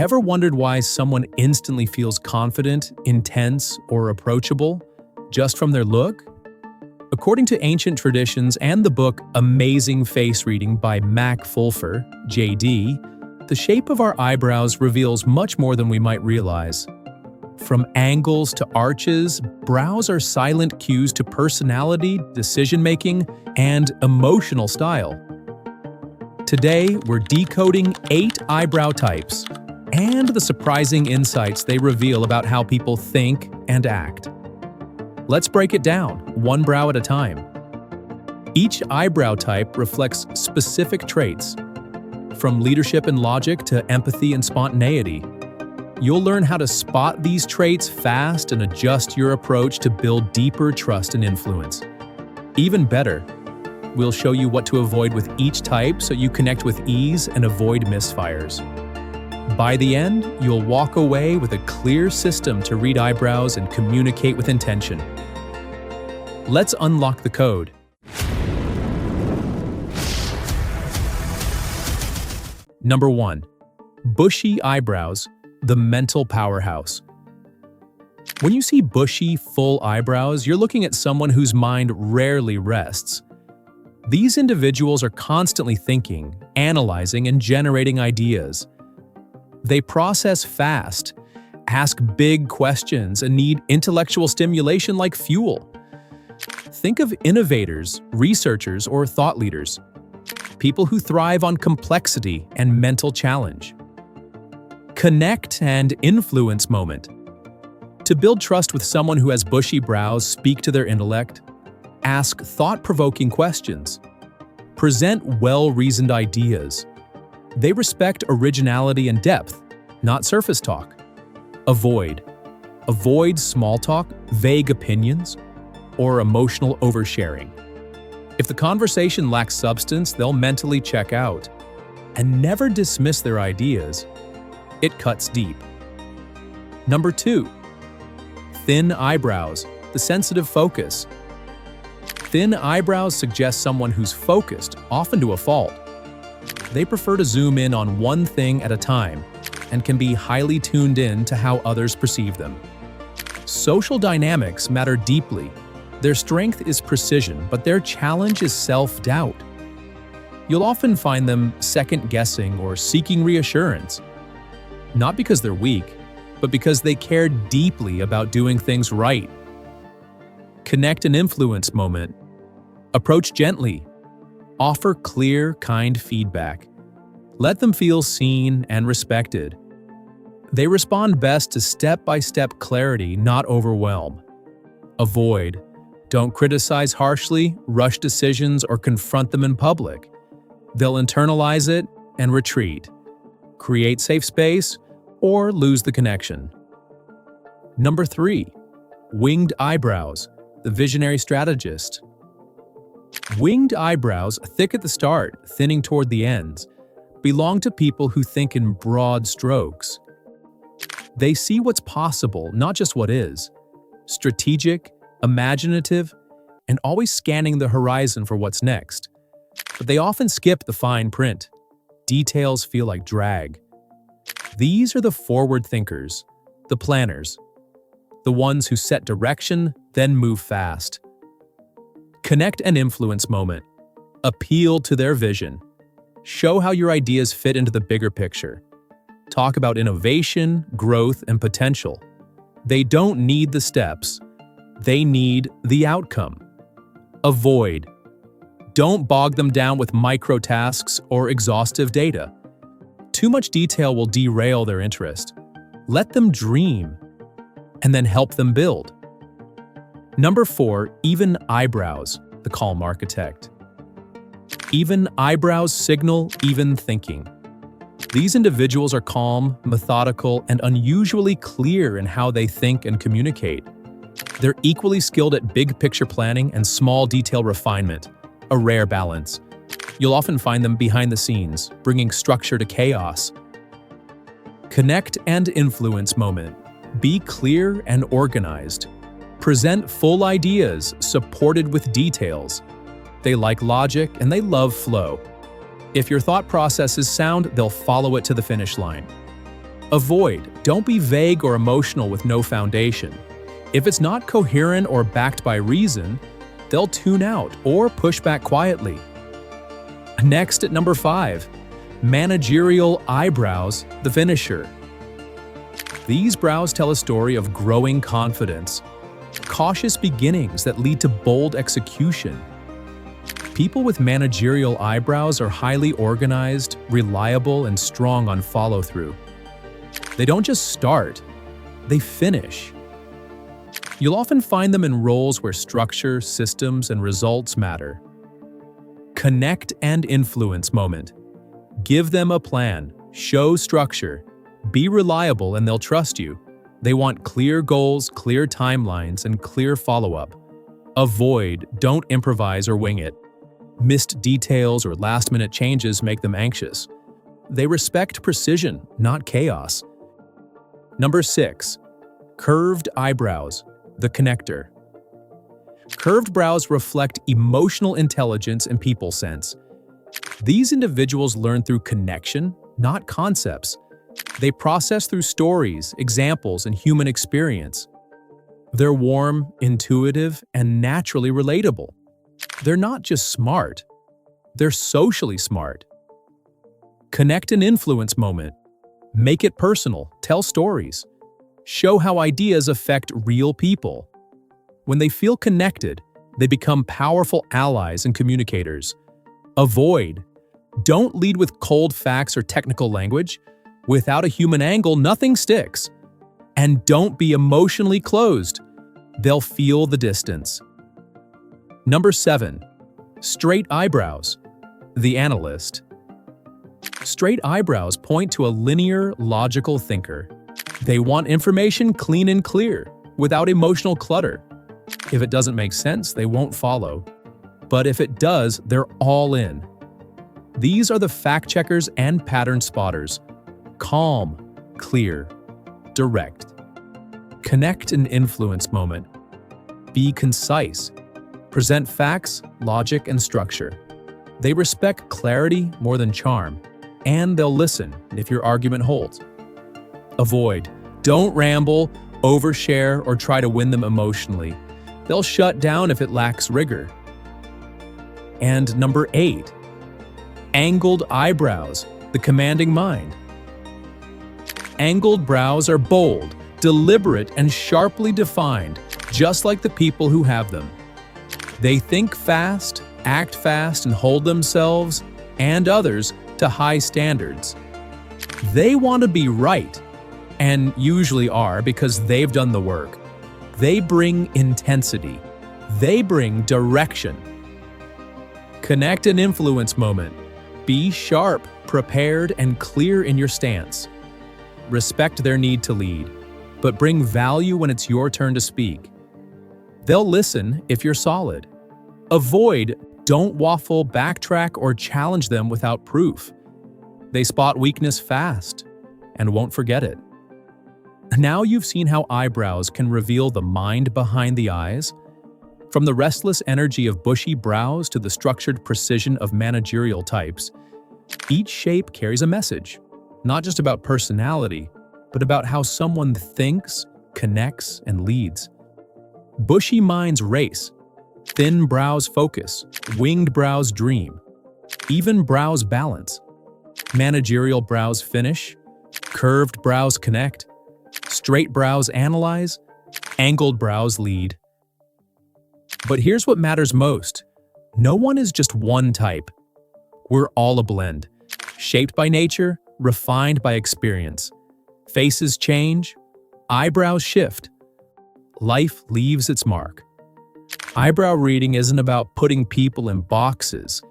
Ever wondered why someone instantly feels confident, intense, or approachable just from their look? According to ancient traditions and the book Amazing Face Reading by Mac Fulfer, JD, the shape of our eyebrows reveals much more than we might realize. From angles to arches, brows are silent cues to personality, decision-making, and emotional style. Today, we're decoding 8 eyebrow types and the surprising insights they reveal about how people think and act. Let's break it down, one brow at a time. Each eyebrow type reflects specific traits, from leadership and logic to empathy and spontaneity. You'll learn how to spot these traits fast and adjust your approach to build deeper trust and influence. Even better, we'll show you what to avoid with each type so you connect with ease and avoid misfires. By the end, you'll walk away with a clear system to read eyebrows and communicate with intention. Let's unlock the code. Number 1. Bushy eyebrows, the mental powerhouse. When you see bushy, full eyebrows, you're looking at someone whose mind rarely rests. These individuals are constantly thinking, analyzing, and generating ideas. They process fast, ask big questions, and need intellectual stimulation like fuel. Think of innovators, researchers, or thought leaders. People who thrive on complexity and mental challenge. Connect and influence moment. To build trust with someone who has bushy brows, speak to their intellect. Ask thought-provoking questions. Present well-reasoned ideas. They respect originality and depth, not surface talk. Avoid small talk, vague opinions, or emotional oversharing. If the conversation lacks substance, they'll mentally check out. And never dismiss their ideas. It cuts deep. Number 2. Thin eyebrows, the sensitive focus. Thin eyebrows suggest someone who's focused, often to a fault. They prefer to zoom in on one thing at a time and can be highly tuned in to how others perceive them. Social dynamics matter deeply. Their strength is precision, but their challenge is self-doubt. You'll often find them second-guessing or seeking reassurance. Not because they're weak, but because they care deeply about doing things right. Connect and influence moment. Approach gently. Offer clear, kind feedback. Let them feel seen and respected. They respond best to step-by-step clarity, not overwhelm. Avoid. Don't criticize harshly, rush decisions, or confront them in public. They'll internalize it and retreat. Create safe space or lose the connection. Number 3. Winged eyebrows, the visionary strategist. Winged eyebrows, thick at the start, thinning toward the ends, belong to people who think in broad strokes. They see what's possible, not just what is. Strategic, imaginative, and always scanning the horizon for what's next. But they often skip the fine print. Details feel like drag. These are the forward thinkers, the planners, the ones who set direction, then move fast. Connect and influence moment. Appeal to their vision. Show how your ideas fit into the bigger picture. Talk about innovation, growth, and potential. They don't need the steps. They need the outcome. Avoid. Don't bog them down with micro-tasks or exhaustive data. Too much detail will derail their interest. Let them dream, and then help them build. Number 4, even eyebrows, the calm architect. Even eyebrows signal even thinking. These individuals are calm, methodical, and unusually clear in how they think and communicate. They're equally skilled at big picture planning and small detail refinement, a rare balance. You'll often find them behind the scenes, bringing structure to chaos. Connect and influence moment. Be clear and organized. Present full ideas, supported with details. They like logic and they love flow. If your thought process is sound, they'll follow it to the finish line. Avoid. Don't be vague or emotional with no foundation. If it's not coherent or backed by reason, they'll tune out or push back quietly. Next at number 5, managerial eyebrows, the finisher. These brows tell a story of growing confidence, cautious beginnings that lead to bold execution. People with managerial eyebrows are highly organized, reliable, and strong on follow-through. They don't just start, they finish. You'll often find them in roles where structure, systems, and results matter. Connect and influence moment. Give them a plan, show structure, be reliable, and they'll trust you. They want clear goals, clear timelines, and clear follow-up. Avoid, don't improvise or wing it. Missed details or last-minute changes make them anxious. They respect precision, not chaos. Number 6, curved eyebrows, the connector. Curved brows reflect emotional intelligence and people sense. These individuals learn through connection, not concepts. They process through stories, examples, and human experience. They're warm, intuitive, and naturally relatable. They're not just smart, they're socially smart. Connect and influence moment. Make it personal, tell stories. Show how ideas affect real people. When they feel connected, they become powerful allies and communicators. Avoid. Don't lead with cold facts or technical language. Without a human angle, nothing sticks. And don't be emotionally closed. They'll feel the distance. Number 7, straight eyebrows, the analyst. Straight eyebrows point to a linear, logical thinker. They want information clean and clear, without emotional clutter. If it doesn't make sense, they won't follow. But if it does, they're all in. These are the fact checkers and pattern spotters. Calm, clear, direct. Connect and influence moment. Be concise. Present facts, logic, and structure. They respect clarity more than charm, and they'll listen if your argument holds. Avoid. Don't ramble, overshare, or try to win them emotionally. They'll shut down if it lacks rigor. And number 8, angled eyebrows, the commanding mind. Angled brows are bold, deliberate, and sharply defined, just like the people who have them. They think fast, act fast, and hold themselves and others to high standards. They want to be right, and usually are because they've done the work. They bring intensity. They bring direction. Connect and influence moment. Be sharp, prepared, and clear in your stance. Respect their need to lead, but bring value when it's your turn to speak. They'll listen if you're solid. Avoid, don't waffle, backtrack, or challenge them without proof. They spot weakness fast and won't forget it. Now you've seen how eyebrows can reveal the mind behind the eyes. From the restless energy of bushy brows to the structured precision of managerial types, each shape carries a message, not just about personality, but about how someone thinks, connects, and leads. Bushy minds race. Thin brows focus, winged brows dream, even brows balance. Managerial brows finish, curved brows connect, straight brows analyze, angled brows lead. But here's what matters most. No one is just one type. We're all a blend, shaped by nature, refined by experience. Faces change, eyebrows shift. Life leaves its mark. Eyebrow reading isn't about putting people in boxes.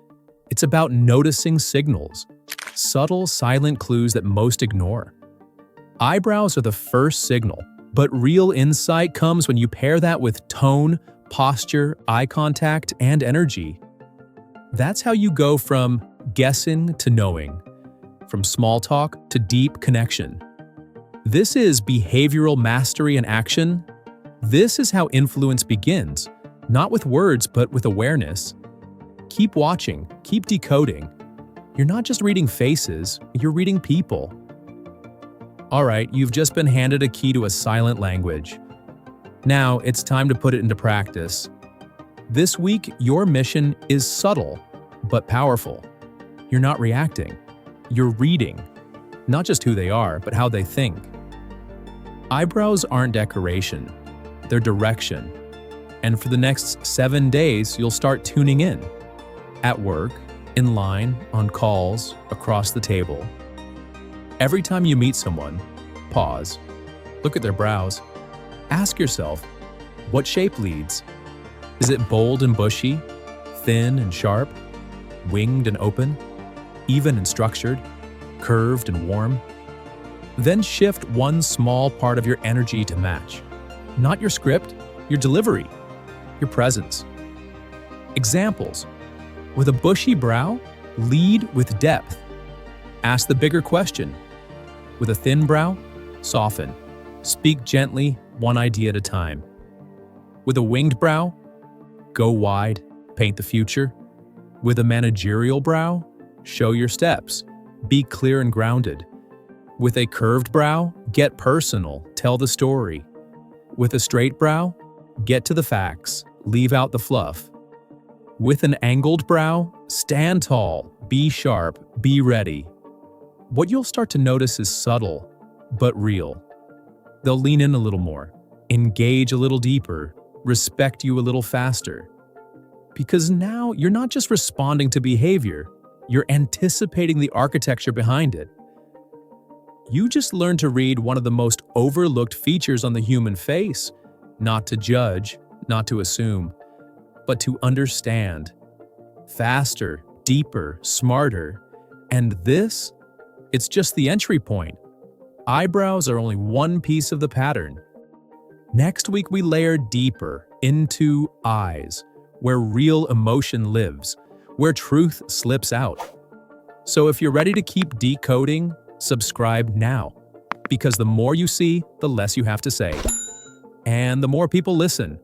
It's about noticing signals, subtle, silent clues that most ignore. Eyebrows are the first signal, but real insight comes when you pair that with tone, posture, eye contact, and energy. That's how you go from guessing to knowing, from small talk to deep connection. This is behavioral mastery in action. This is how influence begins. Not with words, but with awareness. Keep watching, keep decoding. You're not just reading faces, you're reading people. All right, you've just been handed a key to a silent language. Now it's time to put it into practice. This week, your mission is subtle, but powerful. You're not reacting. You're reading. Not just who they are, but how they think. Eyebrows aren't decoration. They're direction. And for the next 7 days, you'll start tuning in. At work, in line, on calls, across the table. Every time you meet someone, pause, look at their brows, ask yourself, what shape leads? Is it bold and bushy, thin and sharp, winged and open, even and structured, curved and warm? Then shift one small part of your energy to match. Not your script, your delivery, your presence. Examples. With a bushy brow, lead with depth. Ask the bigger question. With a thin brow, soften. Speak gently, one idea at a time. With a winged brow, go wide, paint the future. With a managerial brow, show your steps. Be clear and grounded. With a curved brow, get personal, tell the story. With a straight brow, get to the facts, leave out the fluff. With an angled brow, stand tall, be sharp, be ready. What you'll start to notice is subtle, but real. They'll lean in a little more, engage a little deeper, respect you a little faster. Because now you're not just responding to behavior, you're anticipating the architecture behind it. You just learned to read one of the most overlooked features on the human face, not to judge, not to assume, but to understand. Faster, deeper, smarter, and this? It's just the entry point. Eyebrows are only one piece of the pattern. Next week, we layer deeper into eyes, where real emotion lives, where truth slips out. So if you're ready to keep decoding, subscribe now. Because the more you see, the less you have to say. And the more people listen,